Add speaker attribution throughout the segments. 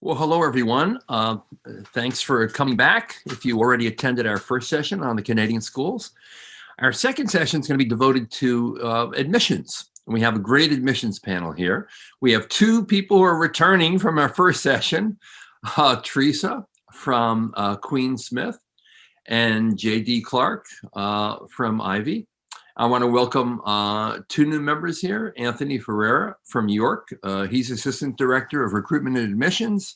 Speaker 1: Well, hello, everyone. Thanks for coming back. If you already attended our first session on the Canadian schools, our second session is going to be devoted to admissions. And we have a great admissions panel here. We have two people who are returning from our first session, Teresa from Queen Smith and J.D. Clark from Ivy. I want to welcome two new members here, Anthony Ferreira from York. He's Assistant Director of Recruitment and Admissions.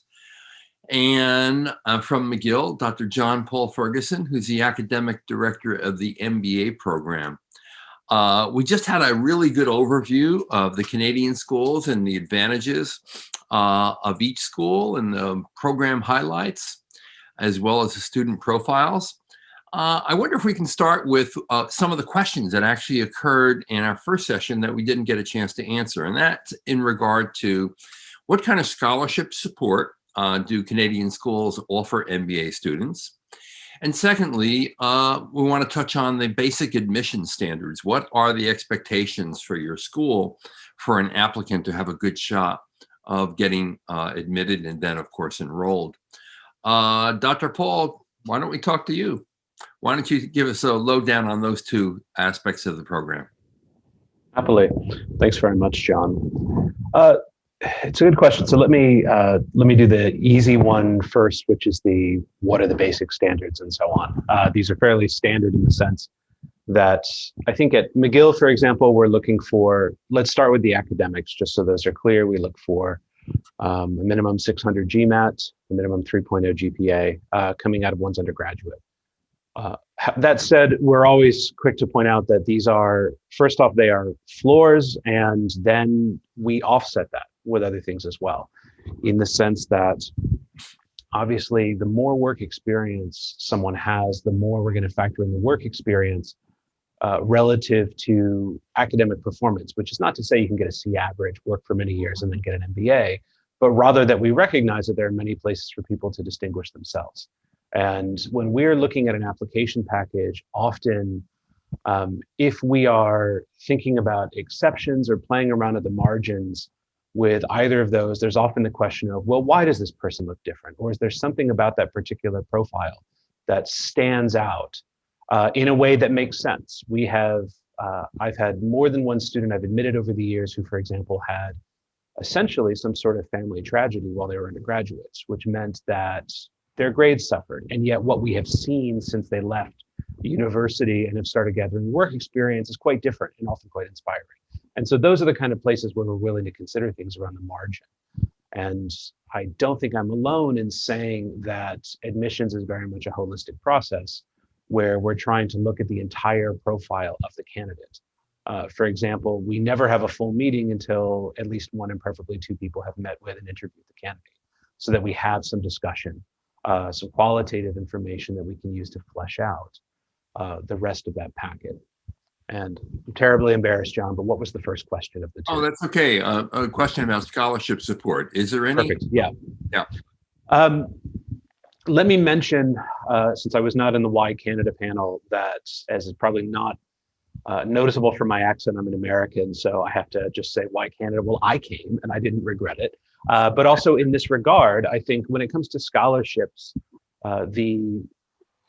Speaker 1: And from McGill, Dr. John Paul Ferguson, who's the Academic Director of the MBA program. We just had a really good overview of the Canadian schools and the advantages of each school and the program highlights, as well as the student profiles. I wonder if we can start with some of the questions that actually occurred in our first session that we didn't get a chance to answer. And that's in regard to what kind of scholarship support do Canadian schools offer MBA students? And secondly, we want to touch on the basic admission standards. What are the expectations for your school for an applicant to have a good shot of getting admitted and then, of course, enrolled? Dr. Paul, why don't we talk to you? Why don't you give us a lowdown on those two aspects of the program?
Speaker 2: Happily. Thanks very much, John. It's a good question. So let me do the easy one first, which is the what are the basic standards and so on. These are fairly standard in the sense that I think at McGill, for example, we're looking for, let's start with the academics, just so those are clear. We look for a minimum 600 GMAT, a minimum 3.0 GPA coming out of one's undergraduate. That said, we're always quick to point out that these are, first off, they are floors, and then we offset that with other things as well, in the sense that obviously the more work experience someone has, the more we're going to factor in the work experience relative to academic performance, which is not to say you can get a C average, work for many years, and then get an MBA, but rather that we recognize that there are many places for people to distinguish themselves. And when we're looking at an application package, often if we are thinking about exceptions or playing around at the margins with either of those, there's often the question of, well, why does this person look different? Or is there something about that particular profile that stands out in a way that makes sense? We have, I've had more than one student I've admitted over the years who, for example, had essentially some sort of family tragedy while they were undergraduates, which meant that their grades suffered. And yet what we have seen since they left the university and have started gathering work experience is quite different and often quite inspiring. And so those are the kind of places where we're willing to consider things around the margin. And I don't think I'm alone in saying that admissions is very much a holistic process where we're trying to look at the entire profile of the candidate. For example, we never have a full meeting until at least one and preferably two people have met with and interviewed the candidate, so that we have some discussion, some qualitative information that we can use to flesh out the rest of that packet. And I'm terribly embarrassed, John, but what was the first question of the two?
Speaker 1: Oh, that's okay. A question about scholarship support. Is there any?
Speaker 2: Perfect. Yeah.
Speaker 1: Yeah.
Speaker 2: Let me mention, since I was not in the Why Canada panel, that as is probably not noticeable from my accent, I'm an American, so I have to just say why Canada. Well, I came and I didn't regret it. But also in this regard, I think when it comes to scholarships, the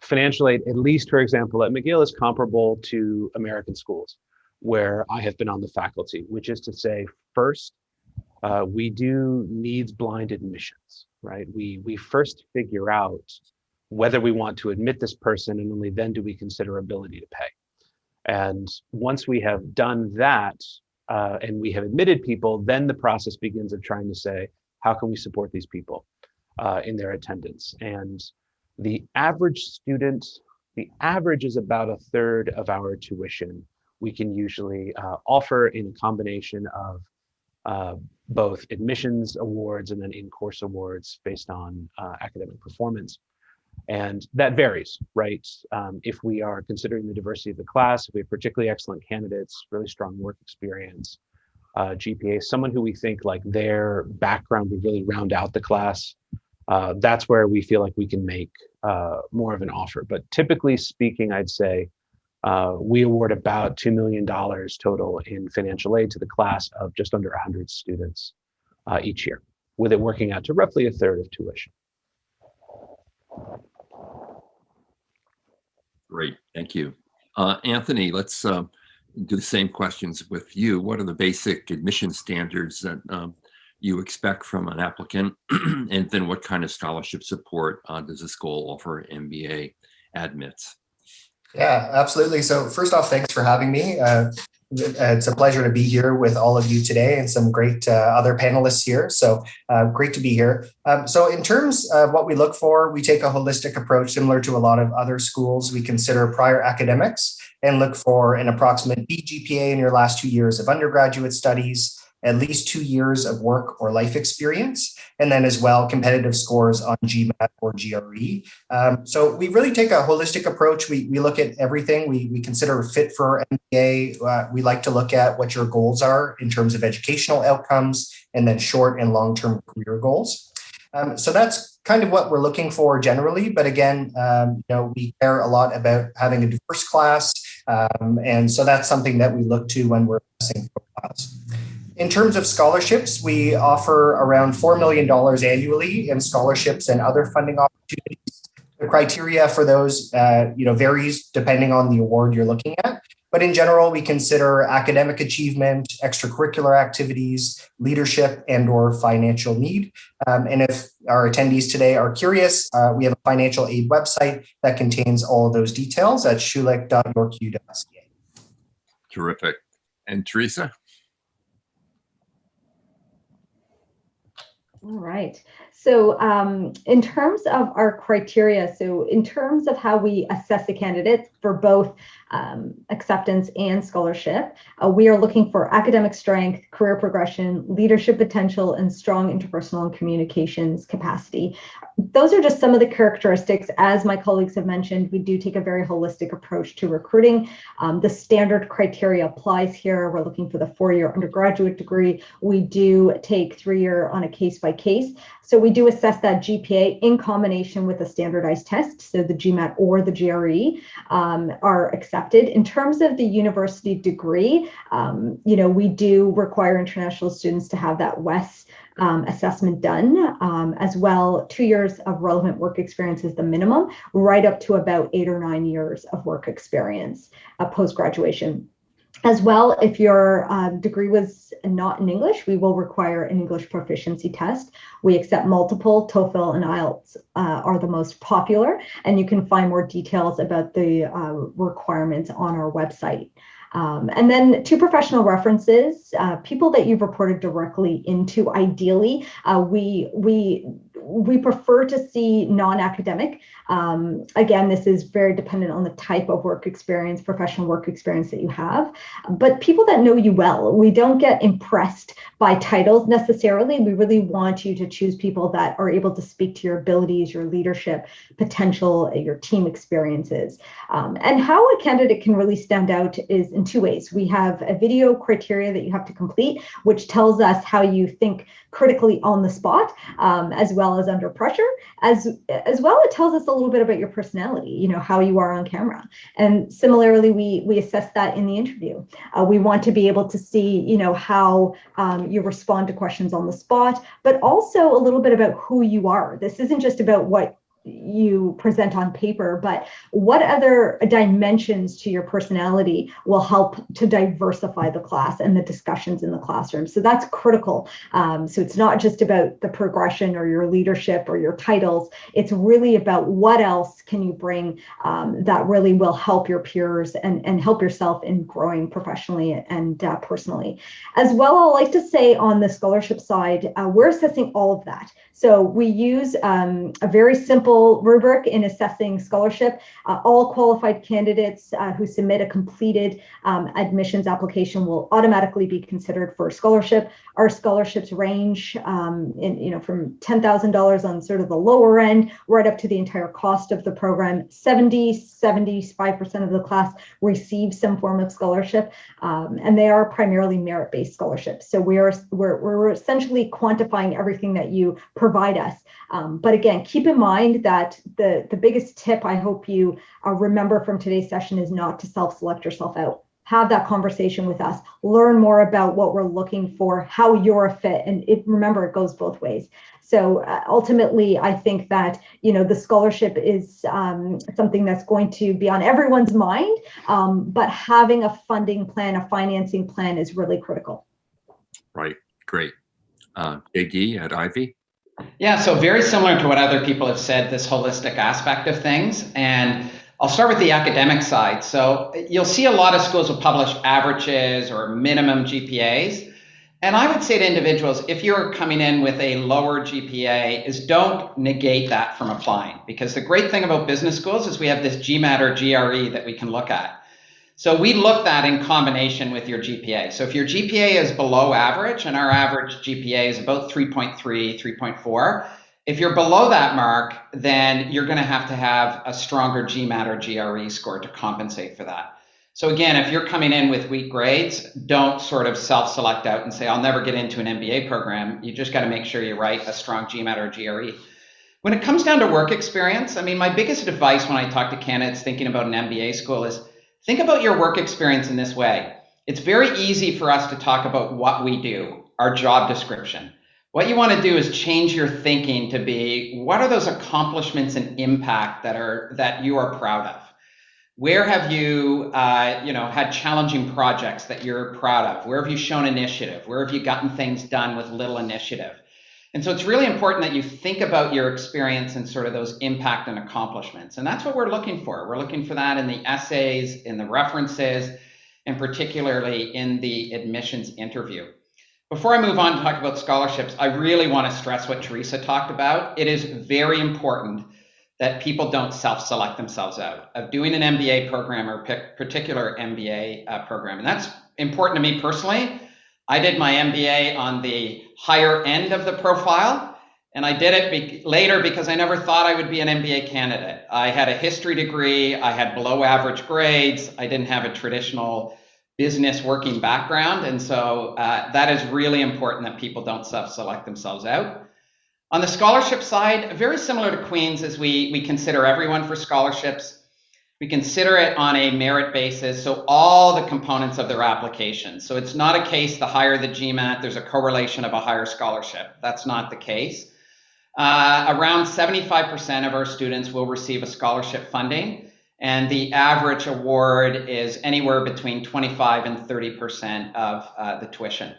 Speaker 2: financial aid, at least, for example, at McGill is comparable to American schools where I have been on the faculty, which is to say, first, we do needs blind admissions, right? We first figure out whether we want to admit this person, and only then do we consider ability to pay. And once we have done that, and we have admitted people, then the process begins of trying to say, how can we support these people in their attendance? And the average student, the average is about a third of our tuition we can usually offer in a combination of both admissions awards and then in-course awards based on academic performance. And that varies, right? If we are considering the diversity of the class, if we have particularly excellent candidates, really strong work experience, GPA, someone who we think like their background would really round out the class, that's where we feel like we can make more of an offer. But typically speaking, I'd say we award about $2 million total in financial aid to the class of just under 100 students each year, with it working out to roughly a third of tuition.
Speaker 1: Great, thank you. Anthony, let's do the same questions with you. What are the basic admission standards that you expect from an applicant? And then what kind of scholarship support does the school offer MBA admits?
Speaker 3: Yeah, absolutely. So first off, thanks for having me. It's a pleasure to be here with all of you today and some great other panelists here. So great to be here. So in terms of what we look for, we take a holistic approach similar to a lot of other schools. We consider prior academics and look for an approximate B GPA in your last 2 years of undergraduate studies, at least 2 years of work or life experience, and then as well competitive scores on GMAT or GRE. So we really take a holistic approach. We look at everything. We consider fit for MBA. We like to look at what your goals are in terms of educational outcomes and then short and long-term career goals. So that's kind of what we're looking for generally. But again, we care a lot about having a diverse class. And so that's something that we look to when we're assessing profiles. In terms of scholarships, we offer around $4 million annually in scholarships and other funding opportunities. The criteria for those, varies depending on the award you're looking at. But in general, we consider academic achievement, extracurricular activities, leadership, and/or financial need. And if our attendees today are curious, we have a financial aid website that contains all of those details at schulich.yorku.ca.
Speaker 1: Terrific. And Teresa?
Speaker 4: All right. So in terms of our criteria, so in terms of how we assess a candidate for both acceptance and scholarship, we are looking for academic strength, career progression, leadership potential, and strong interpersonal and communications capacity. Those are just some of the characteristics. As my colleagues have mentioned, we do take a very holistic approach to recruiting. The standard criteria applies here. We're looking for the 4-year undergraduate degree. We do take 3-year on a case-by-case. So we do assess that GPA in combination with a standardized test. So the GMAT or the GRE are accepted. In terms of the university degree, we do require international students to have that WES assessment done. As well, 2 years of relevant work experience is the minimum, right up to about 8 or 9 years of work experience post-graduation. As well, if your degree was not in English, we will require an English proficiency test. We accept multiple. TOEFL and IELTS are the most popular, and you can find more details about the requirements on our website. And then 2 professional references, people that you've reported directly into. Ideally, we prefer to see non-academic. Again, this is very dependent on the type of work experience, professional work experience that you have, but people that know you well. We don't get impressed by titles necessarily. We really want you to choose people that are able to speak to your abilities, your leadership potential, your team experiences. And how a candidate can really stand out is in 2 ways. We have a video criteria that you have to complete, which tells us how you think critically on the spot, as well as under pressure. As well, it tells us a little bit about your personality, how you are on camera. And similarly, we assess that in the interview. We want to be able to see, how you respond to questions on the spot, but also a little bit about who you are. This isn't just about what you present on paper, but what other dimensions to your personality will help to diversify the class and the discussions in the classroom. So that's critical. So it's not just about the progression or your leadership or your titles. It's really about what else can you bring that really will help your peers and help yourself in growing professionally and personally. As well, I like to say on the scholarship side, we're assessing all of that. So we use a very simple rubric in assessing scholarship. All qualified candidates who submit a completed admissions application will automatically be considered for a scholarship. Our scholarships range from $10,000 on sort of the lower end, right up to the entire cost of the program. 75% of the class receive some form of scholarship, and they are primarily merit-based scholarships. So we're essentially quantifying everything that you provide us. But again, keep in mind that the biggest tip I hope you remember from today's session is not to self-select yourself out. have that conversation with us, learn more about what we're looking for, how you're a fit. And remember, it goes both ways. So ultimately, I think that, the scholarship is something that's going to be on everyone's mind, but having a funding plan, a financing plan is really critical.
Speaker 1: Right. Great. JD at Ivy.
Speaker 5: Yeah, so very similar to what other people have said, this holistic aspect of things. And I'll start with the academic side. So you'll see a lot of schools will publish averages or minimum GPAs. And I would say to individuals, if you're coming in with a lower GPA, is don't negate that from applying. Because the great thing about business schools is we have this GMAT or GRE that we can look at. So we looked at in combination with your GPA. So if your GPA is below average, and our average GPA is about 3.3, 3.4, if you're below that mark, then you're going to have a stronger GMAT or GRE score to compensate for that. So again, if you're coming in with weak grades, don't sort of self-select out and say, I'll never get into an MBA program. You just got to make sure you write a strong GMAT or GRE. When it comes down to work experience, I mean, my biggest advice when I talk to candidates thinking about an MBA school is think about your work experience in this way. It's very easy for us to talk about what we do, our job description. What you want to do is change your thinking to be, what are those accomplishments and impact that you are proud of? Where have you, had challenging projects that you're proud of? Where have you shown initiative? Where have you gotten things done with little initiative? And so it's really important that you think about your experience and sort of those impact and accomplishments. And that's what we're looking for. We're looking for that in the essays, in the references, and particularly in the admissions interview. Before I move on to talk about scholarships, I really want to stress what Teresa talked about. It is very important that people don't self-select themselves out of doing an MBA program or particular MBA program. And that's important to me personally. I did my MBA on the higher end of the profile, and I did it later because I never thought I would be an MBA candidate. I had a history degree, I had below average grades, I didn't have a traditional business working background, and so that is really important that people don't self-select themselves out. On the scholarship side, very similar to Queen's, as we consider everyone for scholarships. We consider it on a merit basis, so all the components of their application. So it's not a case the higher the GMAT, there's a correlation of a higher scholarship. That's not the case. Around 75% of our students will receive a scholarship funding, and the average award is anywhere between 25 and 30% of the tuition.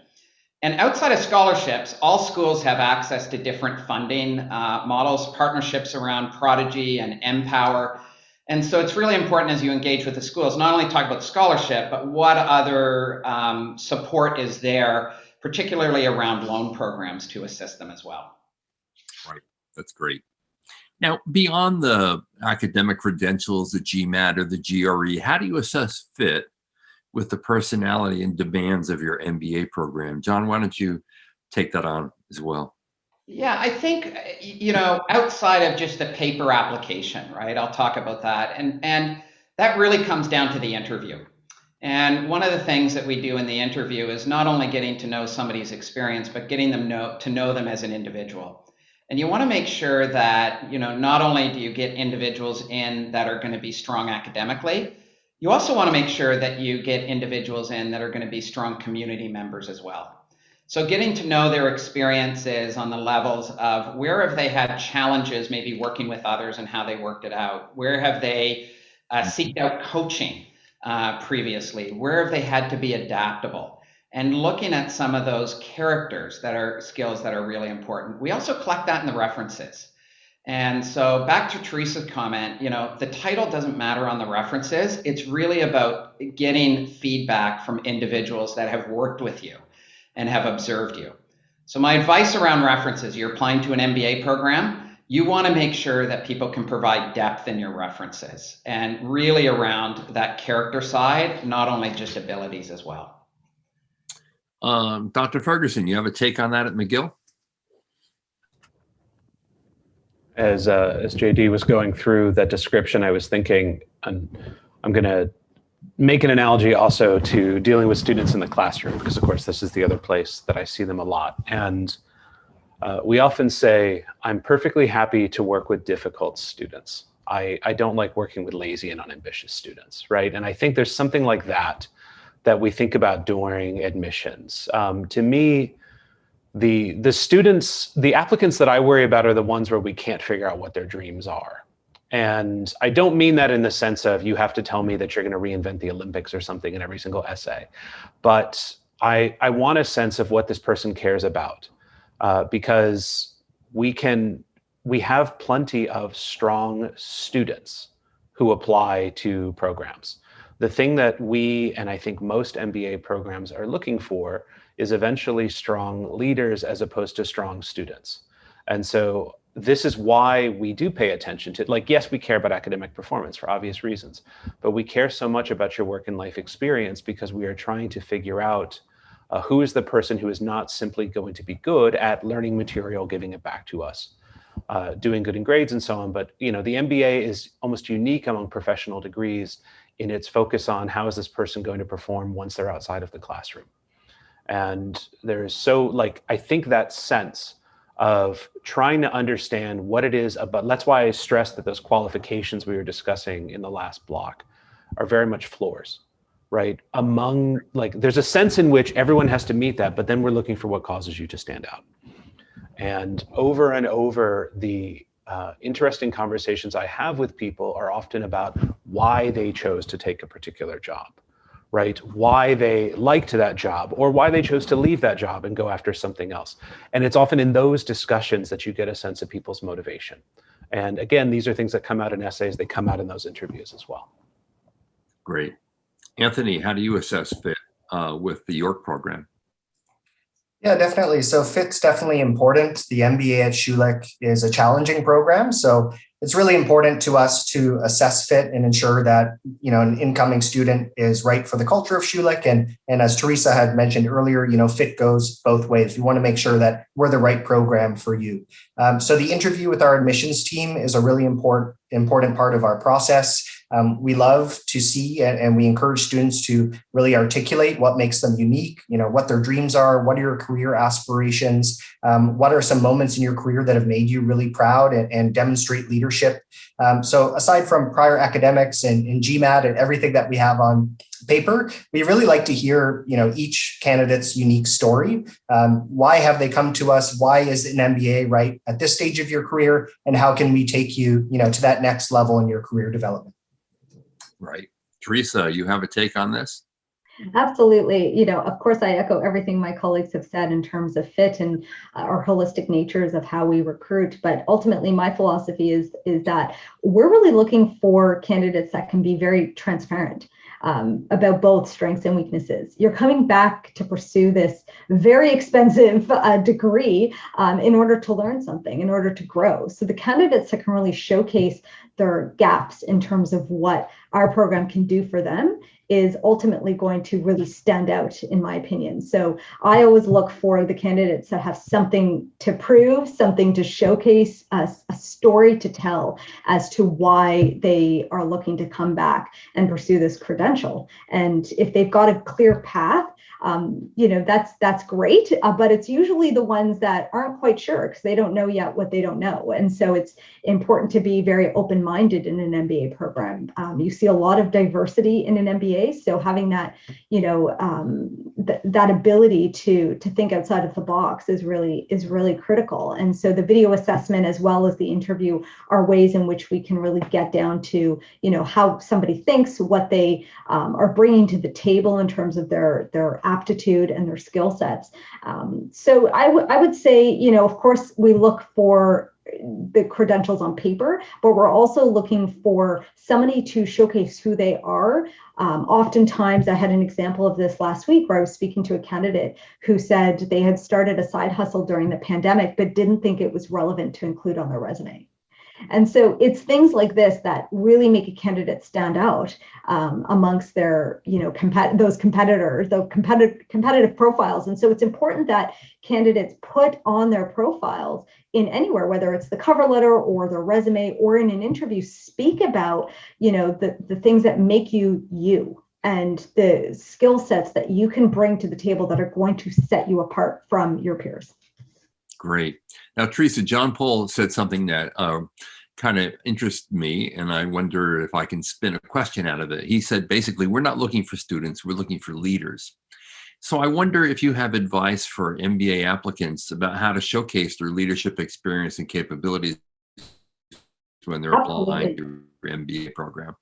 Speaker 5: And outside of scholarships, all schools have access to different funding models, partnerships around Prodigy and Empower. And so it's really important as you engage with the schools, not only talk about scholarship, but what other support is there, particularly around loan programs to assist them as well.
Speaker 1: Right. That's great. Now, beyond the academic credentials, the GMAT or the GRE, how do you assess fit with the personality and demands of your MBA program? John, why don't you take that on as well?
Speaker 5: Yeah, I think, outside of just the paper application, right? I'll talk about that. And that really comes down to the interview. And one of the things that we do in the interview is not only getting to know somebody's experience, but getting them to know them as an individual. And you want to make sure that, not only do you get individuals in that are going to be strong academically, you also want to make sure that you get individuals in that are going to be strong community members as well. So getting to know their experiences on the levels of where have they had challenges, maybe working with others and how they worked it out? Where have they seeked out coaching previously? Where have they had to be adaptable? And looking at some of those characters that are skills that are really important. We also collect that in the references. And so back to Teresa's comment, the title doesn't matter on the references. It's really about getting feedback from individuals that have worked with you and have observed you. So my advice around references, you're applying to an MBA program, you want to make sure that people can provide depth in your references and really around that character side, not only just abilities as well.
Speaker 1: Dr. Ferguson, you have a take on that at McGill?
Speaker 2: As JD was going through that description, I was thinking, I'm going to make an analogy also to dealing with students in the classroom, because of course this is the other place that I see them a lot. And we often say, I'm perfectly happy to work with difficult students. I don't like working with lazy and unambitious students, right? And I think there's something like that that we think about during admissions. To me, the students, the applicants that I worry about are the ones where we can't figure out what their dreams are. And I don't mean that in the sense of you have to tell me that you're going to reinvent the Olympics or something in every single essay, but I want a sense of what this person cares about, because we have plenty of strong students who apply to programs. The thing that we, and I think most MBA programs are looking for, is eventually strong leaders as opposed to strong students. And so this is why we do pay attention to, like, yes, we care about academic performance for obvious reasons, but we care so much about your work and life experience because we are trying to figure out who is the person who is not simply going to be good at learning material, giving it back to us, doing good in grades and so on. But the MBA is almost unique among professional degrees in its focus on how is this person going to perform once they're outside of the classroom. And there's I think that sense of trying to understand what it is about. That's why I stressed that those qualifications we were discussing in the last block are very much floors, right? There's a sense in which everyone has to meet that, but then we're looking for what causes you to stand out. And over, the interesting conversations I have with people are often about why they chose to take a particular job, right? Why they liked that job or why they chose to leave that job and go after something else. And it's often in those discussions that you get a sense of people's motivation. And again, these are things that come out in essays, they come out in those interviews as well.
Speaker 1: Great. Anthony, how do you assess fit with the York program?
Speaker 3: Yeah, definitely. So fit's definitely important. The MBA at Schulich is a challenging program. So it's really important to us to assess fit and ensure that, an incoming student is right for the culture of Schulich. And as Teresa had mentioned earlier, fit goes both ways. We want to make sure that we're the right program for you. So the interview with our admissions team is a really important part of our process. We love to see and we encourage students to really articulate what makes them unique, what their dreams are, what are your career aspirations, what are some moments in your career that have made you really proud and demonstrate leadership. So aside from prior academics and GMAT and everything that we have on paper, we really like to hear, each candidate's unique story. Why have they come to us? Why is an MBA right at this stage of your career? And how can we take you, to that next level in your career development?
Speaker 1: Right. Teresa, you have a take on this?
Speaker 4: Absolutely. Of course, I echo everything my colleagues have said in terms of fit and our holistic natures of how we recruit. But ultimately, my philosophy is that we're really looking for candidates that can be very transparent about both strengths and weaknesses. You're coming back to pursue this very expensive degree in order to learn something, in order to grow. So the candidates that can really showcase their gaps in terms of what our program can do for them is ultimately going to really stand out, in my opinion. So I always look for the candidates that have something to prove, something to showcase, a story to tell as to why they are looking to come back and pursue this credential. And if they've got a clear path, that's great, but it's usually the ones that aren't quite sure because they don't know yet what they don't know. And so it's important to be very open-minded in an MBA program. You see a lot of diversity in an MBA, so having that, that ability to think outside of the box is really critical. And so the video assessment as well as the interview are ways in which we can really get down to, how somebody thinks, what they are bringing to the table in terms of their aptitude and their skill sets. So I would say, of course, we look for the credentials on paper, but we're also looking for somebody to showcase who they are. Oftentimes, I had an example of this last week where I was speaking to a candidate who said they had started a side hustle during the pandemic, but didn't think it was relevant to include on their resume. And so it's things like this that really make a candidate stand out amongst their, those competitors, those competitive profiles. And so it's important that candidates put on their profiles in anywhere, whether it's the cover letter or the resume or in an interview, speak about, the things that make you you and the skill sets that you can bring to the table that are going to set you apart from your peers.
Speaker 1: Great. Now, Teresa, John Paul said something that kind kind of interests me, and I wonder if I can spin a question out of it. He said, basically, we're not looking for students, we're looking for leaders. So I wonder if you have advice for MBA applicants about how to showcase their leadership experience and capabilities when they're applying to your MBA program.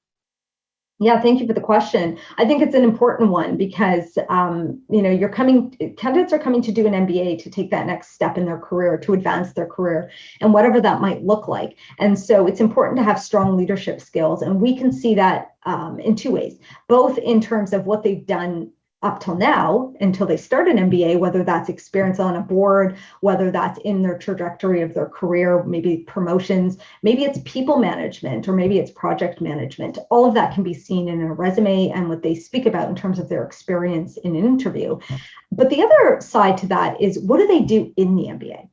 Speaker 4: Yeah, thank you for the question. I think it's an important one because candidates are coming to do an MBA to take that next step in their career, to advance their career, and whatever that might look like. And so it's important to have strong leadership skills, and we can see that in two ways, both in terms of what they've done up till now, until they start an MBA, whether that's experience on a board, whether that's in their trajectory of their career, maybe promotions, maybe it's people management, or maybe it's project management. All of that can be seen in a resume and what they speak about in terms of their experience in an interview. But the other side to that is, what do they do in the MBA?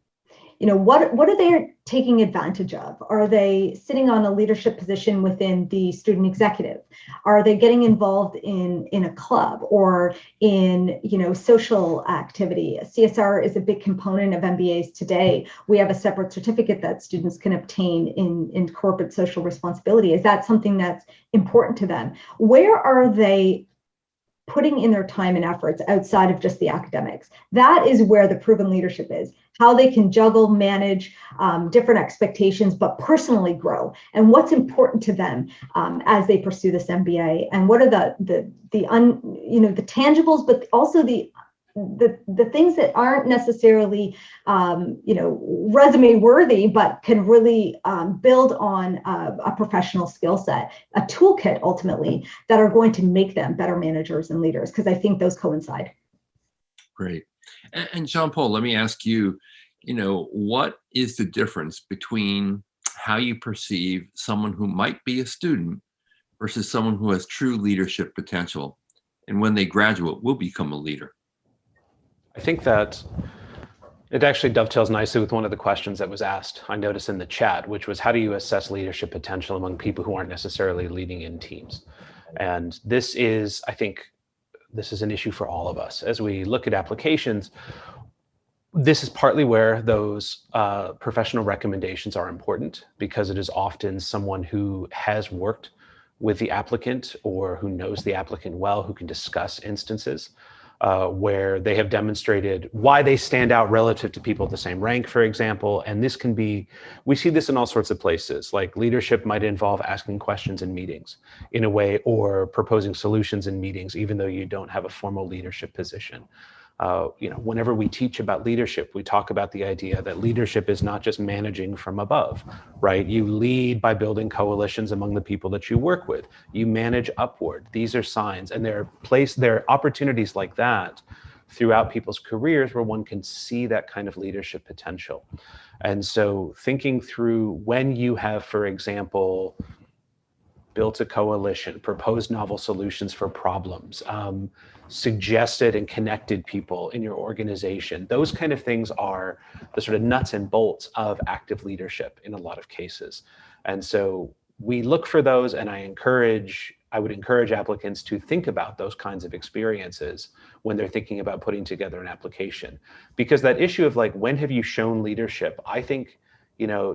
Speaker 4: What are they taking advantage of? Are they sitting on a leadership position within the student executive? Are they getting involved in a club or in social activity? CSR is a big component of MBAs today. We have a separate certificate that students can obtain in corporate social responsibility. Is that something that's important to them? Where are they putting in their time and efforts outside of just the academics? That is where the proven leadership is. How they can juggle, manage different expectations, but personally grow, and what's important to them as they pursue this MBA, and what are the tangibles, but also the things that aren't necessarily resume worthy, but can really build on a professional skill set, a toolkit ultimately, that are going to make them better managers and leaders, because I think those coincide.
Speaker 1: Great. And Jean-Paul, let me ask you, what is the difference between how you perceive someone who might be a student versus someone who has true leadership potential, and when they graduate will become a leader?
Speaker 2: I think that it actually dovetails nicely with one of the questions that was asked, I noticed in the chat, which was, how do you assess leadership potential among people who aren't necessarily leading in teams? And this is, I think, this is an issue for all of us. As we look at applications, this is partly where those professional recommendations are important, because it is often someone who has worked with the applicant or who knows the applicant well, who can discuss instances where they have demonstrated why they stand out relative to people of the same rank, for example. And this can be, we see this in all sorts of places, like leadership might involve asking questions in meetings in a way, or proposing solutions in meetings, even though you don't have a formal leadership position. Whenever we teach about leadership, we talk about the idea that leadership is not just managing from above, right? You lead by building coalitions among the people that you work with. You manage upward. These are signs, and there are opportunities like that throughout people's careers where one can see that kind of leadership potential. And so thinking through when you have, for example, built a coalition, proposed novel solutions for problems, suggested and connected people in your organization. Those kind of things are the sort of nuts and bolts of active leadership in a lot of cases. And so we look for those, and I would encourage applicants to think about those kinds of experiences when they're thinking about putting together an application. Because that issue of like, when have you shown leadership? I think,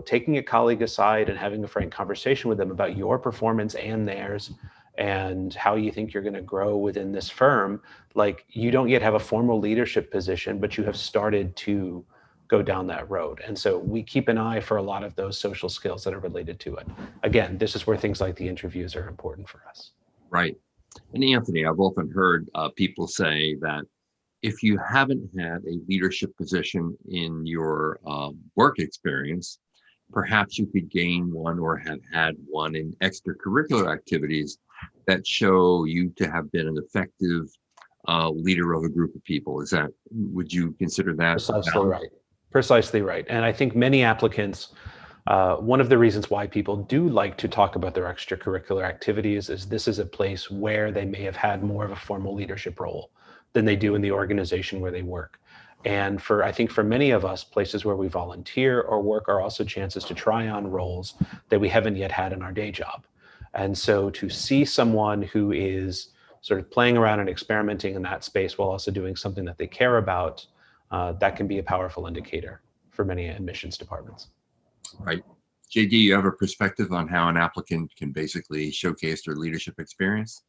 Speaker 2: taking a colleague aside and having a frank conversation with them about your performance and theirs, and how you think you're going to grow within this firm. Like, you don't yet have a formal leadership position, but you have started to go down that road. And so we keep an eye for a lot of those social skills that are related to it. Again, this is where things like the interviews are important for us.
Speaker 1: Right. And Anthony, I've often heard people say that if you haven't had a leadership position in your work experience, perhaps you could gain one or have had one in extracurricular activities that show you to have been an effective leader of a group of people. Would you consider that?
Speaker 2: Precisely right. Precisely right. And I think many applicants, one of the reasons why people do like to talk about their extracurricular activities is this is a place where they may have had more of a formal leadership role than they do in the organization where they work. And I think for many of us, places where we volunteer or work are also chances to try on roles that we haven't yet had in our day job. And so to see someone who is sort of playing around and experimenting in that space while also doing something that they care about, that can be a powerful indicator for many admissions departments.
Speaker 1: Right. JD, you have a perspective on how an applicant can basically showcase their leadership experience?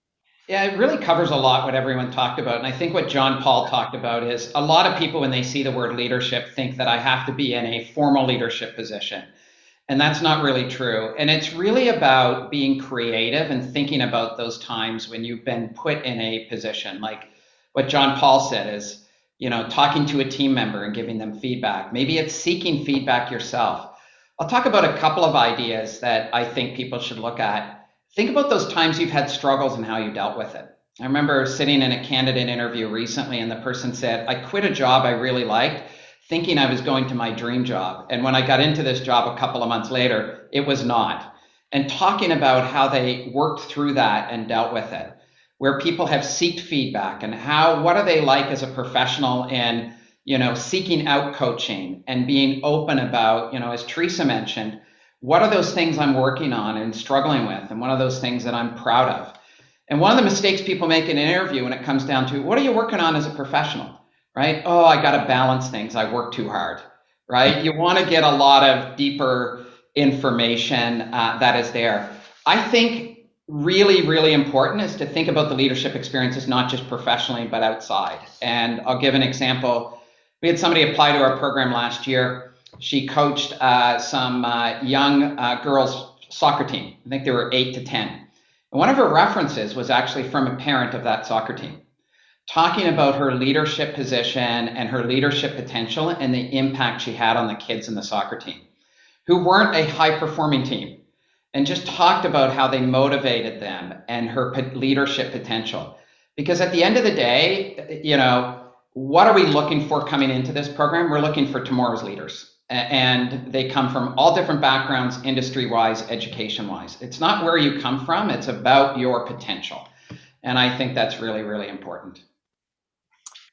Speaker 5: Yeah, it really covers a lot what everyone talked about. And I think what John Paul talked about is a lot of people, when they see the word leadership, think that I have to be in a formal leadership position. And that's not really true. And it's really about being creative and thinking about those times when you've been put in a position. Like what John Paul said is, talking to a team member and giving them feedback. Maybe it's seeking feedback yourself. I'll talk about a couple of ideas that I think people should look at. Think about those times you've had struggles and how you dealt with it. I remember sitting in a candidate interview recently and the person said, I quit a job I really liked, thinking I was going to my dream job. And when I got into this job a couple of months later, it was not. And talking about how they worked through that and dealt with it, where people have sought feedback and what are they like as a professional in, seeking out coaching and being open about, as Teresa mentioned, what are those things I'm working on and struggling with? And what are those things that I'm proud of? And one of the mistakes people make in an interview when it comes down to, what are you working on as a professional, right? Oh, I got to balance things. I work too hard, right? You want to get a lot of deeper information that is there. I think really, really important is to think about the leadership experiences, not just professionally, but outside. And I'll give an example. We had somebody apply to our program last year. She coached some young girls' soccer team. I think they were 8 to 10. And one of her references was actually from a parent of that soccer team, talking about her leadership position and her leadership potential and the impact she had on the kids in the soccer team, who weren't a high-performing team, and just talked about how they motivated them and her leadership potential. Because at the end of the day, what are we looking for coming into this program? We're looking for tomorrow's leaders. And they come from all different backgrounds, industry-wise, education-wise. It's not where you come from, it's about your potential. And I think that's really, really important.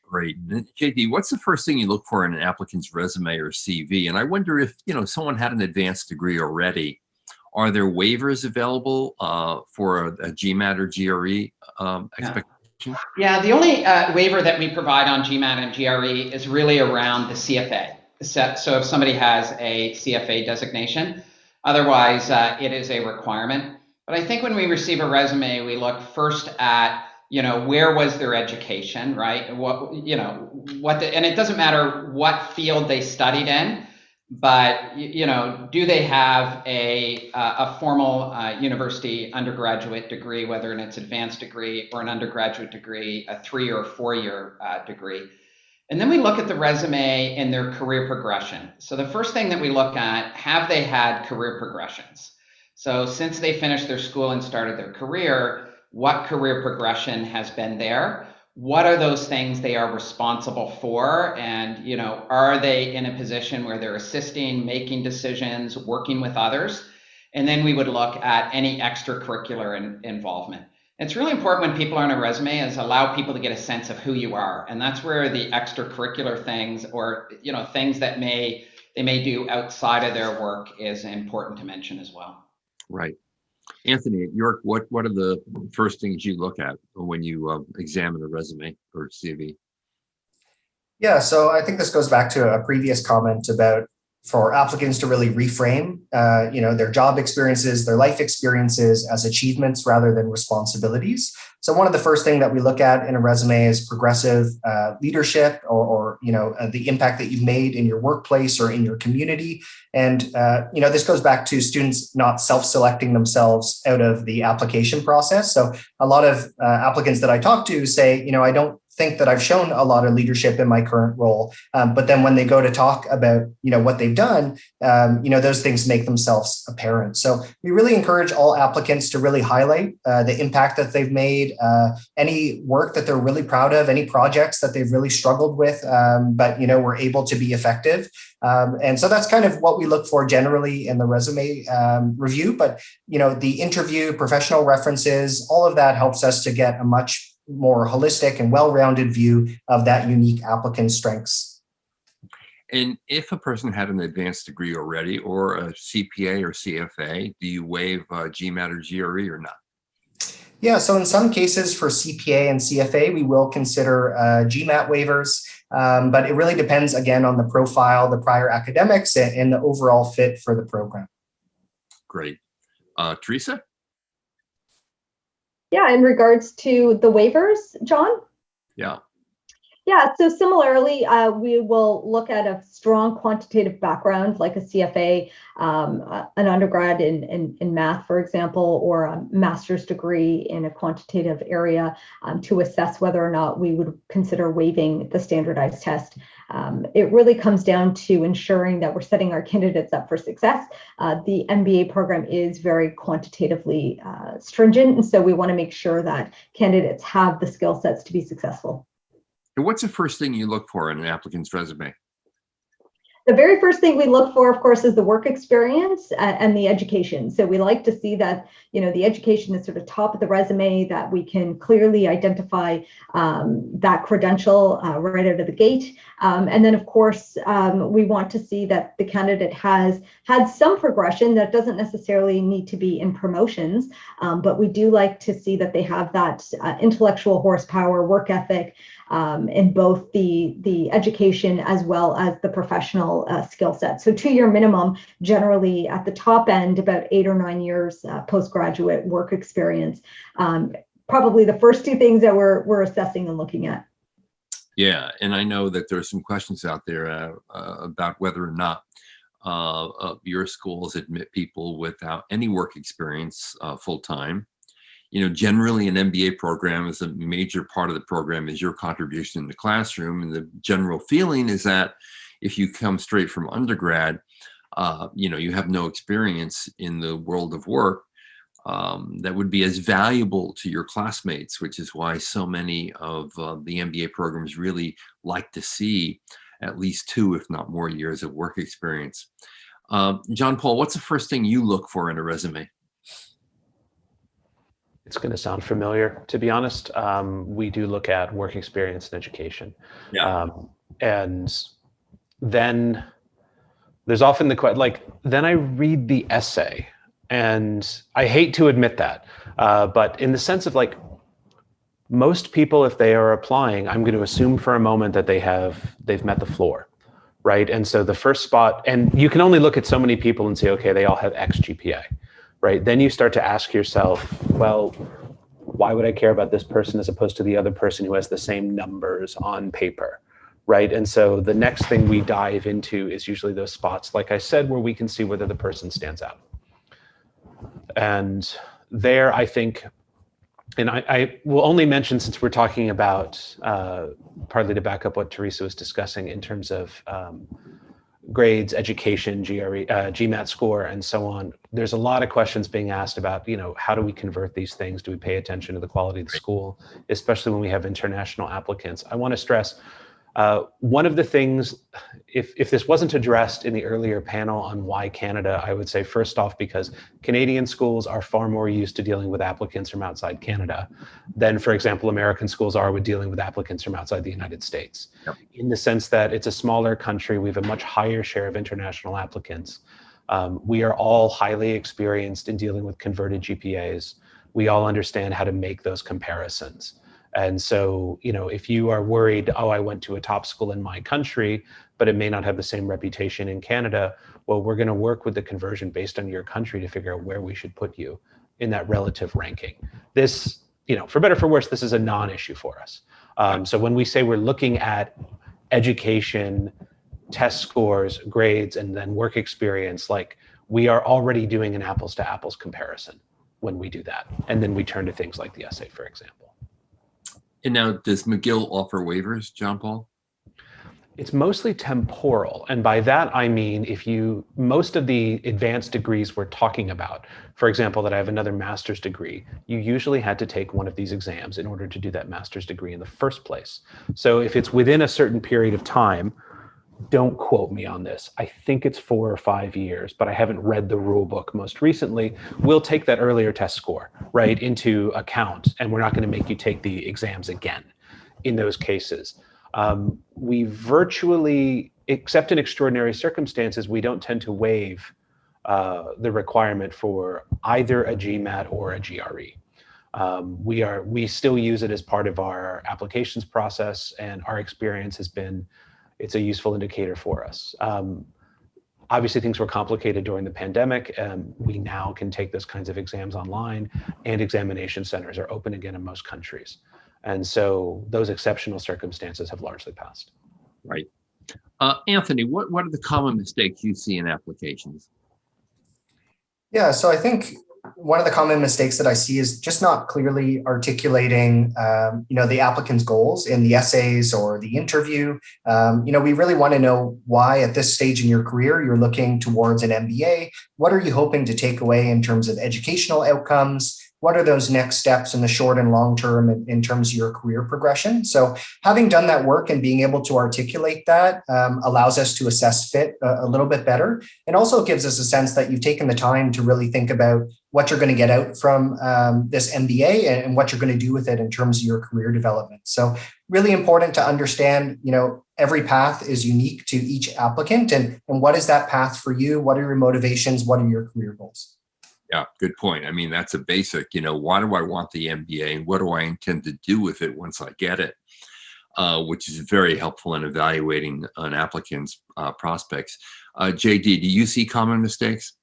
Speaker 1: Great. JD, what's the first thing you look for in an applicant's resume or CV? And I wonder if, someone had an advanced degree already, are there waivers available for a GMAT or GRE expectation?
Speaker 5: Yeah, the only waiver that we provide on GMAT and GRE is really around the CFA. So if somebody has a CFA designation, otherwise it is a requirement. But I think when we receive a resume, we look first at, where was their education, right? And it doesn't matter what field they studied in, but, do they have a formal university undergraduate degree, whether it's an advanced degree or an undergraduate degree, a 3 or 4 year degree. And then we look at the resume and their career progression. So the first thing that we look at, have they had career progressions? So since they finished their school and started their career, what career progression has been there? What are those things they are responsible for? And, are they in a position where they're assisting, making decisions, working with others? And then we would look at any extracurricular involvement. It's really important when people are on a resume is allow people to get a sense of who you are. And that's where the extracurricular things or, things that they may do outside of their work is important to mention as well.
Speaker 1: Right. Anthony, at York, what are the first things you look at when you examine a resume or CV?
Speaker 3: Yeah, so I think this goes back to a previous comment about for applicants to really reframe, their job experiences, their life experiences as achievements rather than responsibilities. So one of the first things that we look at in a resume is progressive leadership or the impact that you've made in your workplace or in your community. And, this goes back to students not self-selecting themselves out of the application process. So a lot of applicants that I talk to say, I don't think that I've shown a lot of leadership in my current role. But then when they go to talk about, what they've done, those things make themselves apparent. So we really encourage all applicants to really highlight the impact that they've made, any work that they're really proud of, any projects that they've really struggled with, but, were able to be effective. And so that's kind of what we look for generally in the resume review. But, the interview, professional references, all of that helps us to get a much more holistic and well-rounded view of that unique applicant's strengths.
Speaker 1: And if a person had an advanced degree already or a CPA or CFA, do you waive GMAT or GRE or not?
Speaker 3: Yeah, so in some cases for CPA and CFA, we will consider GMAT waivers, but it really depends, again, on the profile, the prior academics, and the overall fit for the program.
Speaker 1: Great. Teresa?
Speaker 4: Yeah, in regards to the waivers, John?
Speaker 1: Yeah.
Speaker 4: Yeah, so similarly, we will look at a strong quantitative background like a CFA, an undergrad in math, for example, or a master's degree in a quantitative area to assess whether or not we would consider waiving the standardized test. It really comes down to ensuring that we're setting our candidates up for success. The MBA program is very quantitatively stringent, and so we want to make sure that candidates have the skill sets to be successful.
Speaker 1: And what's the first thing you look for in an applicant's resume?
Speaker 4: The very first thing we look for, of course, is the work experience and the education. So we like to see that, the education is sort of top of the resume, that we can clearly identify that credential right out of the gate. And then, of course, we want to see that the candidate has had some progression that doesn't necessarily need to be in promotions, but we do like to see that they have that intellectual horsepower, work ethic, in both the education as well as the professional skill set. So 2-year minimum, generally at the top end, about 8 or 9 years postgraduate work experience. Probably the first two things that we're assessing and looking at.
Speaker 1: Yeah, and I know that there's some questions out there about whether or not your schools admit people without any work experience full-time. Generally an MBA program is a major part of the program is your contribution in the classroom. And the general feeling is that if you come straight from undergrad, you have no experience in the world of work that would be as valuable to your classmates, which is why so many of the MBA programs really like to see at least 2, if not more, years of work experience. John Paul, what's the first thing you look for in a resume?
Speaker 2: It's going to sound familiar, to be honest. We do look at work experience and education.
Speaker 1: Yeah.
Speaker 2: And then there's often the question, then I read the essay, and I hate to admit that, but in the sense of most people, if they are applying, I'm going to assume for a moment that they've met the floor, right? And so the first spot, and you can only look at so many people and say, okay, they all have X GPA. Right? Then you start to ask yourself, well, why would I care about this person as opposed to the other person who has the same numbers on paper, right? And so the next thing we dive into is usually those spots, like I said, where we can see whether the person stands out. And there, I think, and I will only mention, since we're talking about, partly to back up what Teresa was discussing in terms of grades, education, GMAT score, and so on. There's a lot of questions being asked about, how do we convert these things? Do we pay attention to the quality of the school, especially when we have international applicants? I want to stress, one of the things, if this wasn't addressed in the earlier panel on why Canada, I would say first off, because Canadian schools are far more used to dealing with applicants from outside Canada than, for example, American schools are with dealing with applicants from outside the United States. Yep. In the sense that it's a smaller country, we have a much higher share of international applicants. We are all highly experienced in dealing with converted GPAs. We all understand how to make those comparisons. And so, if you are worried, oh, I went to a top school in my country, but it may not have the same reputation in Canada, well, we're going to work with the conversion based on your country to figure out where we should put you in that relative ranking. This, for better or for worse, this is a non-issue for us. So when we say we're looking at education, test scores, grades, and then work experience, we are already doing an apples to apples comparison when we do that. And then we turn to things like the essay, for example.
Speaker 1: And now, does McGill offer waivers, John Paul?
Speaker 2: It's mostly temporal. And by that, I mean, most of the advanced degrees we're talking about, for example, that I have another master's degree, you usually had to take one of these exams in order to do that master's degree in the first place. So if it's within a certain period of time, don't quote me on this, I think it's 4 or 5 years, but I haven't read the rule book most recently, we'll take that earlier test score, right, into account, and we're not going to make you take the exams again in those cases. We virtually, except in extraordinary circumstances, we don't tend to waive the requirement for either a GMAT or a GRE. We still use it as part of our applications process, and our experience has been it's a useful indicator for us. Obviously, things were complicated during the pandemic. We now can take those kinds of exams online, and examination centers are open again in most countries. And so those exceptional circumstances have largely passed.
Speaker 1: Right. Anthony, what are the common mistakes you see in applications?
Speaker 3: Yeah, so I think one of the common mistakes that I see is just not clearly articulating, the applicant's goals in the essays or the interview. We really want to know why at this stage in your career you're looking towards an MBA. What are you hoping to take away in terms of educational outcomes? What are those next steps in the short and long term in terms of your career progression? So having done that work and being able to articulate that allows us to assess fit a little bit better. And also gives us a sense that you've taken the time to really think about what you're going to get out from this MBA and what you're going to do with it in terms of your career development. So really important to understand, every path is unique to each applicant. And what is that path for you? What are your motivations? What are your career goals?
Speaker 1: Yeah, good point. I mean, that's a basic, why do I want the MBA and what do I intend to do with it once I get it, which is very helpful in evaluating an applicant's prospects. JD, do you see common mistakes?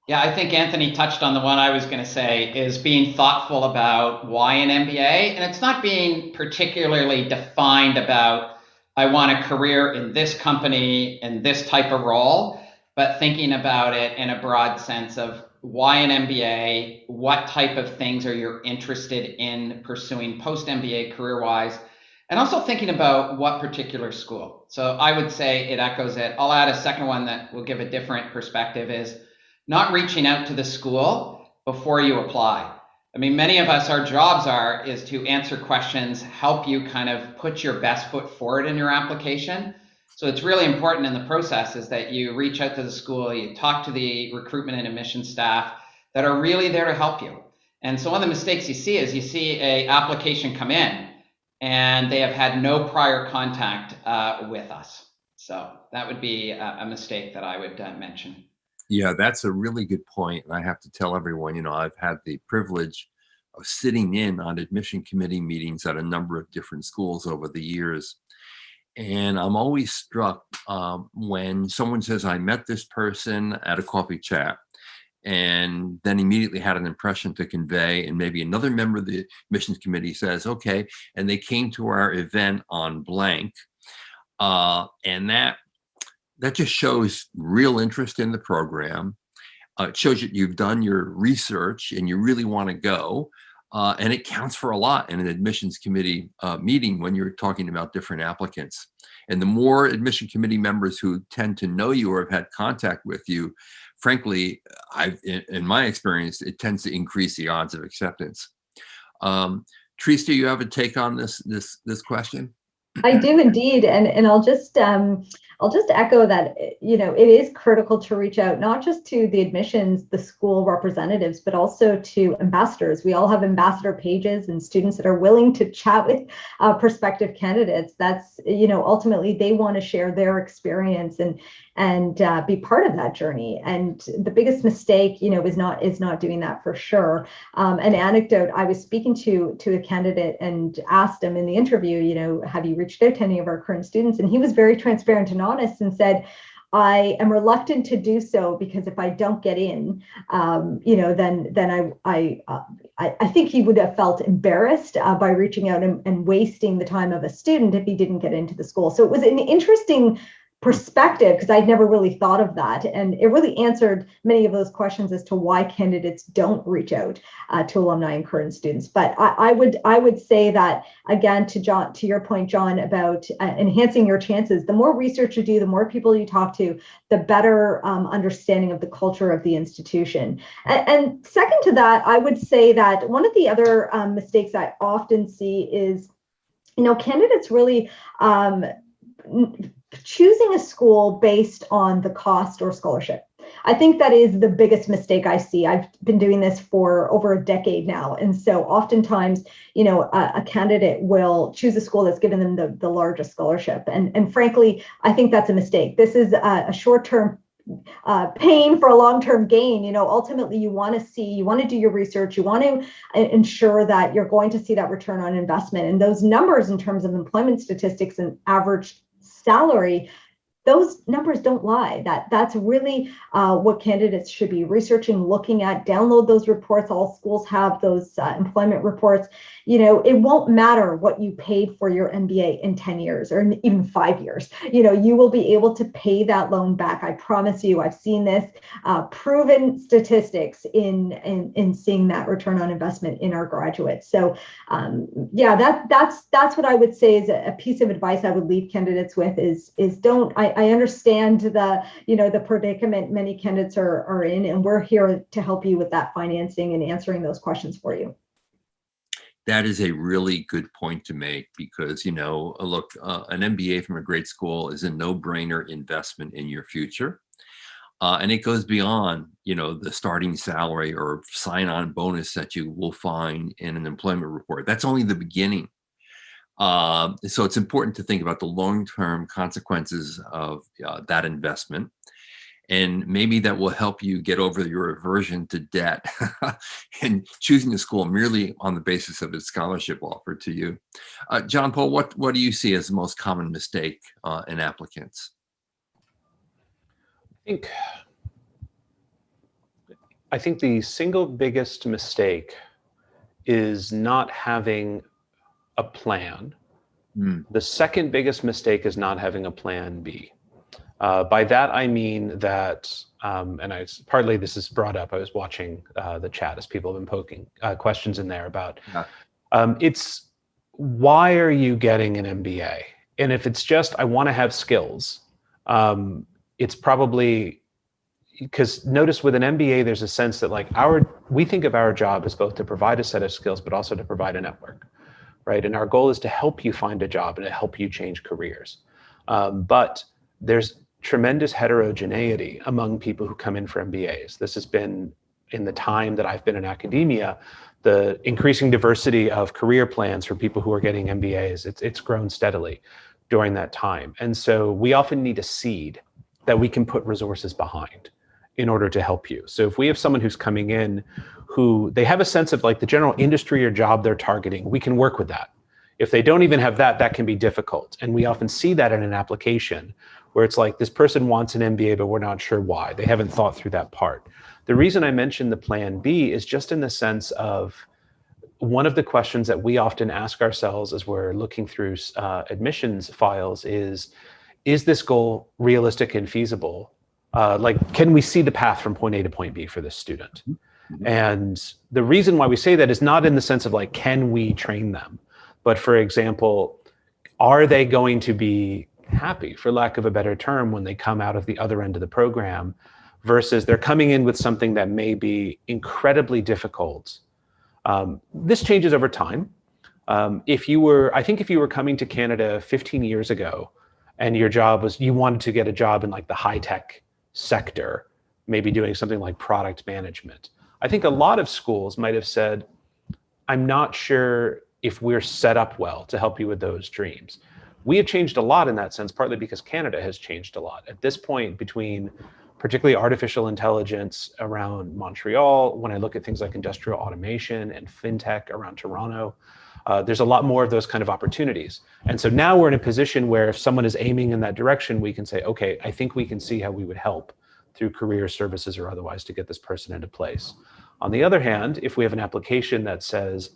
Speaker 5: Yeah, I think Anthony touched on the one I was going to say is being thoughtful about why an MBA. And it's not being particularly defined about, I want a career in this company in this type of role, but thinking about it in a broad sense of why an MBA, what type of things are you interested in pursuing post-MBA career-wise, and also thinking about what particular school. So I would say it echoes it. I'll add a second one that will give a different perspective is not reaching out to the school before you apply. I mean, many of us, our jobs is to answer questions, help you kind of put your best foot forward in your application. So it's really important in the process is that you reach out to the school, you talk to the recruitment and admissions staff that are really there to help you. And so one of the mistakes you see is you see an application come in and they have had no prior contact with us. So that would be a mistake that I would mention.
Speaker 1: Yeah, that's a really good point. And I have to tell everyone, I've had the privilege of sitting in on admission committee meetings at a number of different schools over the years. And I'm always struck when someone says, I met this person at a coffee chat, and then immediately had an impression to convey. And maybe another member of the admissions committee says, okay, and they came to our event on blank. And that just shows real interest in the program. It shows that you've done your research and you really want to go. And it counts for a lot in an admissions committee meeting when you're talking about different applicants. And the more admission committee members who tend to know you or have had contact with you, frankly, in my experience, it tends to increase the odds of acceptance. Teresa, do you have a take on this question?
Speaker 4: I do indeed, and I'll just echo that, it is critical to reach out, not just to the admissions, the school representatives, but also to ambassadors. We all have ambassador pages and students that are willing to chat with prospective candidates. That's, ultimately they want to share their experience and be part of that journey. And the biggest mistake, is not doing that for sure. An anecdote, I was speaking to a candidate and asked him in the interview, have you reached out to any of our current students? And he was very transparent and honest and said, I am reluctant to do so because if I don't get in, then I think he would have felt embarrassed by reaching out and wasting the time of a student if he didn't get into the school. So it was an interesting perspective because I'd never really thought of that, and it really answered many of those questions as to why candidates don't reach out to alumni and current students. But I would say that again, to your point, John, about enhancing your chances. The more research you do, the more people you talk to, the better understanding of the culture of the institution. And second to that, I would say that one of the other mistakes I often see is, candidates really choosing a school based on the cost or scholarship. I think that is the biggest mistake I see. I've been doing this for over a decade now. And so oftentimes, a candidate will choose a school that's given them the largest scholarship. And frankly, I think that's a mistake. This is a short-term pain for a long-term gain. Ultimately you want to do your research, you want to ensure that you're going to see that return on investment. And those numbers in terms of employment statistics and average salary those numbers don't lie. That's really what candidates should be researching, looking at. Download those reports. All schools have those employment reports. It won't matter what you paid for your MBA in 10 years or even 5 years. You will be able to pay that loan back. I promise you. I've seen this proven statistics in seeing that return on investment in our graduates. So that's what I would say is a piece of advice I would leave candidates with is don't. I understand the predicament many candidates are in, and we're here to help you with that financing and answering those questions for you.
Speaker 1: That is a really good point to make because, look, an MBA from a great school is a no-brainer investment in your future. And it goes beyond, the starting salary or sign-on bonus that you will find in an employment report. That's only the beginning. So it's important to think about the long-term consequences of that investment. And maybe that will help you get over your aversion to debt and choosing a school merely on the basis of its scholarship offered to you. John Paul, what do you see as the most common mistake in applicants?
Speaker 2: I think the single biggest mistake is not having a plan. The second biggest mistake is not having a plan B. By that, I mean that, partly this is brought up, I was watching the chat as people have been poking questions in there about, it's why are you getting an MBA? And if it's just, I want to have skills, it's probably, because notice with an MBA, there's a sense that we think of our job as both to provide a set of skills, but also to provide a network, right? And our goal is to help you find a job and to help you change careers. But there's tremendous heterogeneity among people who come in for MBAs. This has been, in the time that I've been in academia, the increasing diversity of career plans for people who are getting MBAs, it's grown steadily during that time. And so we often need a seed that we can put resources behind in order to help you. So if we have someone who's coming in who they have a sense of the general industry or job they're targeting, we can work with that. If they don't even have that, that can be difficult. And we often see that in an application where it's this person wants an MBA, but we're not sure why. They haven't thought through that part. The reason I mentioned the plan B is just in the sense of one of the questions that we often ask ourselves as we're looking through admissions files is this goal realistic and feasible? Can we see the path from point A to point B for this student? And the reason why we say that is not in the sense of can we train them? But for example, are they going to be happy, for lack of a better term, when they come out of the other end of the program versus they're coming in with something that may be incredibly difficult? This changes over time. If you were coming to Canada 15 years ago and your job was, you wanted to get a job in the high-tech sector, maybe doing something like product management, I think a lot of schools might have said, I'm not sure if we're set up well to help you with those dreams. We have changed a lot in that sense, partly because Canada has changed a lot. At this point, between particularly artificial intelligence around Montreal, when I look at things like industrial automation and fintech around Toronto, there's a lot more of those kind of opportunities. And so now we're in a position where if someone is aiming in that direction, we can say, okay, I think we can see how we would help through career services or otherwise to get this person into place. On the other hand, if we have an application that says,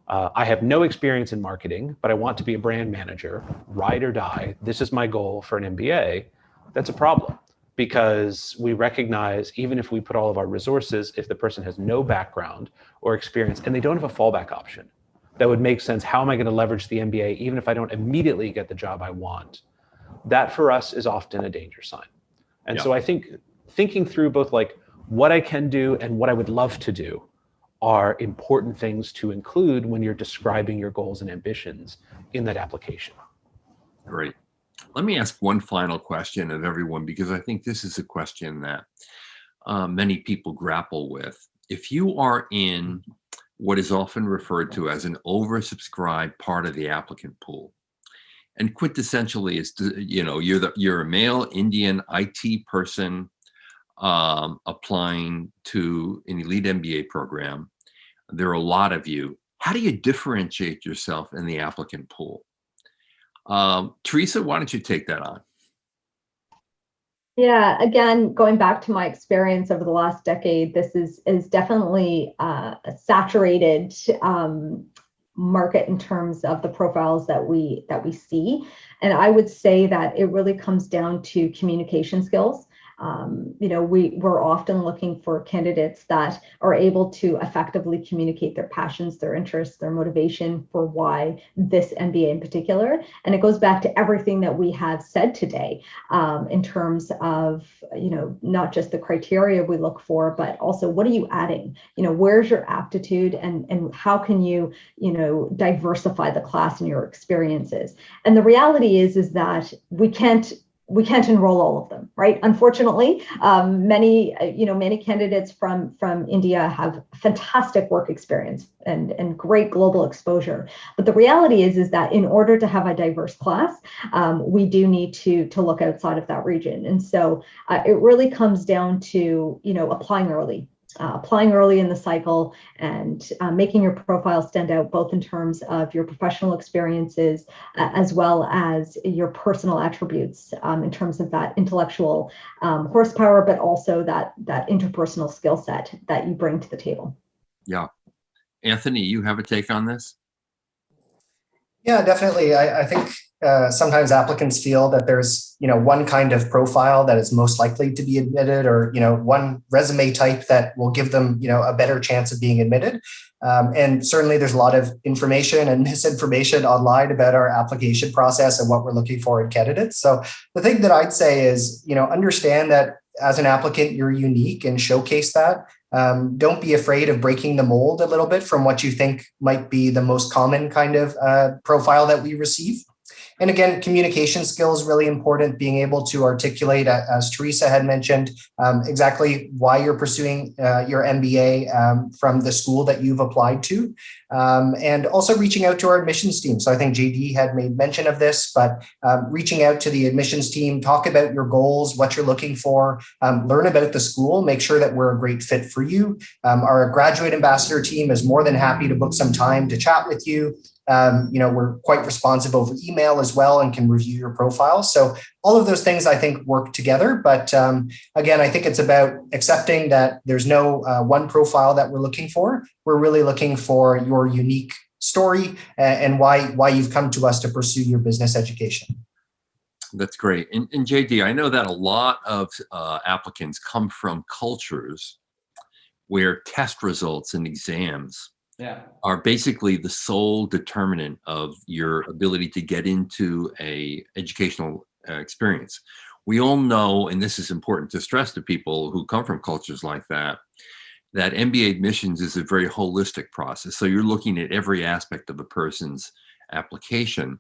Speaker 2: I have no experience in marketing, but I want to be a brand manager, ride or die, this is my goal for an MBA, that's a problem. Because we recognize, even if we put all of our resources, if the person has no background or experience and they don't have a fallback option, that would make sense. How am I going to leverage the MBA even if I don't immediately get the job I want? That for us is often a danger sign. And so I think thinking through both what I can do and what I would love to do are important things to include when you're describing your goals and ambitions in that application.
Speaker 1: Great. Let me ask one final question of everyone, because I think this is a question that many people grapple with. If you are in what is often referred to as an oversubscribed part of the applicant pool, and quintessentially is, you're a male Indian IT person applying to an elite MBA program. There are a lot of you. How do you differentiate yourself in the applicant pool? Teresa, why don't you take that on?
Speaker 4: Yeah, again, going back to my experience over the last decade, this is definitely a saturated market in terms of the profiles that we see. And I would say that it really comes down to communication skills. We're often looking for candidates that are able to effectively communicate their passions, their interests, their motivation for why this MBA in particular. And it goes back to everything that we have said today, in terms of, not just the criteria we look for, but also what are you adding? Where's your aptitude, and how can you, diversify the class and your experiences? And the reality is that we can't enroll all of them, right? Unfortunately, many candidates from India have fantastic work experience and great global exposure. But the reality is that in order to have a diverse class, we do need to look outside of that region. And so it really comes down to applying early in the cycle, and making your profile stand out, both in terms of your professional experiences as well as your personal attributes, in terms of that intellectual horsepower, but also that interpersonal skill set that you bring to the table.
Speaker 1: Yeah. Anthony, you have a take on this?
Speaker 3: Yeah, definitely. I think sometimes applicants feel that there's, one kind of profile that is most likely to be admitted, or, one resume type that will give them, a better chance of being admitted. And certainly there's a lot of information and misinformation online about our application process and what we're looking for in candidates. So the thing that I'd say is, understand that as an applicant, you're unique, and showcase that. Don't be afraid of breaking the mold a little bit from what you think might be the most common kind of profile that we receive. And again, communication skills really important, being able to articulate, as Teresa had mentioned, exactly why you're pursuing your MBA from the school that you've applied to, and also reaching out to our admissions team. So I think JD had made mention of this, but reaching out to the admissions team, talk about your goals, what you're looking for, learn about the school, make sure that we're a great fit for you. Our graduate ambassador team is more than happy to book some time to chat with you. We're quite responsive over email as well, and can review your profile. So all of those things, I think, work together. But again, I think it's about accepting that there's no one profile that we're looking for. We're really looking for your unique story and why you've come to us to pursue your business education.
Speaker 1: That's great. And JD, I know that a lot of applicants come from cultures where test results and exams are basically the sole determinant of your ability to get into a educational experience. We all know, and this is important to stress to people who come from cultures like that MBA admissions is a very holistic process. So you're looking at every aspect of a person's application.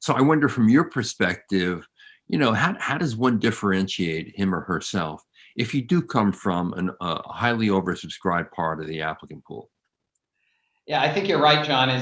Speaker 1: So I wonder, from your perspective, how does one differentiate him or herself if you do come from a highly oversubscribed part of the applicant pool?
Speaker 5: Yeah, I think you're right, John, we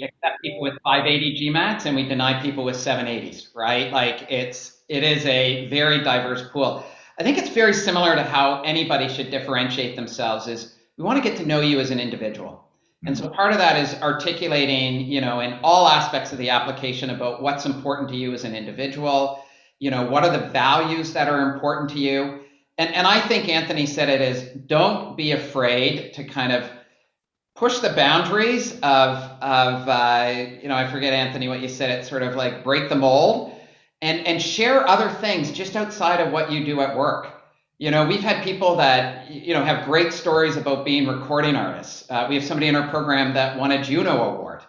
Speaker 5: accept people with 580 GMATs and we deny people with 780s, right? Like it is a very diverse pool. I think it's very similar to how anybody should differentiate themselves. Is we want to get to know you as an individual. And so part of that is articulating, in all aspects of the application about what's important to you as an individual, what are the values that are important to you. And I think Anthony said it is, don't be afraid to kind of push the boundaries of I forget, Anthony, what you said. It's sort of like break the mold and share other things just outside of what you do at work. We've had people that, have great stories about being recording artists. We have somebody in our program that won a Juno Award,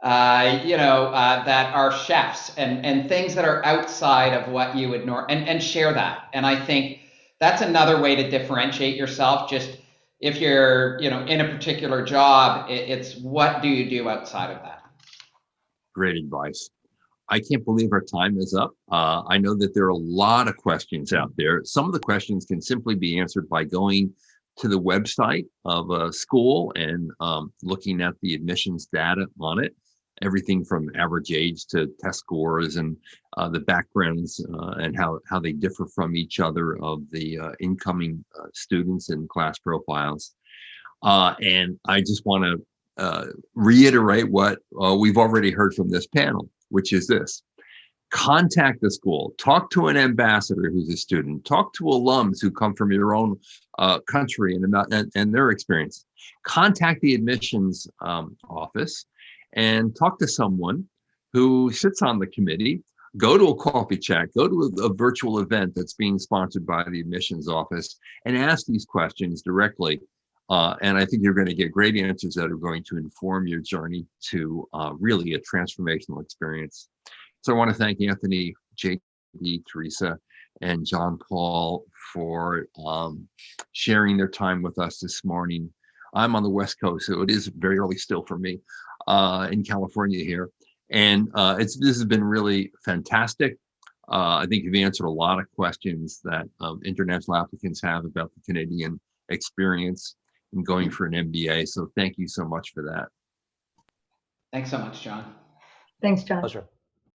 Speaker 5: that are chefs and things that are outside of what you would and share that. And I think that's another way to differentiate yourself. Just if you're, in a particular job, it's what do you do outside of that?
Speaker 1: Great advice. I can't believe our time is up. I know that there are a lot of questions out there. Some of the questions can simply be answered by going to the website of a school and looking at the admissions data on it. Everything from average age to test scores and the backgrounds and how they differ from each other of the incoming students and class profiles. And I just want to reiterate what we've already heard from this panel, which is this: contact the school, talk to an ambassador who's a student, talk to alums who come from your own country and their experience. Contact the admissions office and talk to someone who sits on the committee. Go to a coffee chat, go to a virtual event that's being sponsored by the admissions office and ask these questions directly. And I think you're going to get great answers that are going to inform your journey to really a transformational experience. So I want to thank Anthony, JD, Teresa, and John Paul for sharing their time with us this morning. I'm on the West Coast, so it is very early still for me in California here. And this has been really fantastic. I think you've answered a lot of questions that international applicants have about the Canadian experience in going for an MBA. So thank you so much for that.
Speaker 5: Thanks so much, John.
Speaker 4: Thanks, John.
Speaker 2: Pleasure.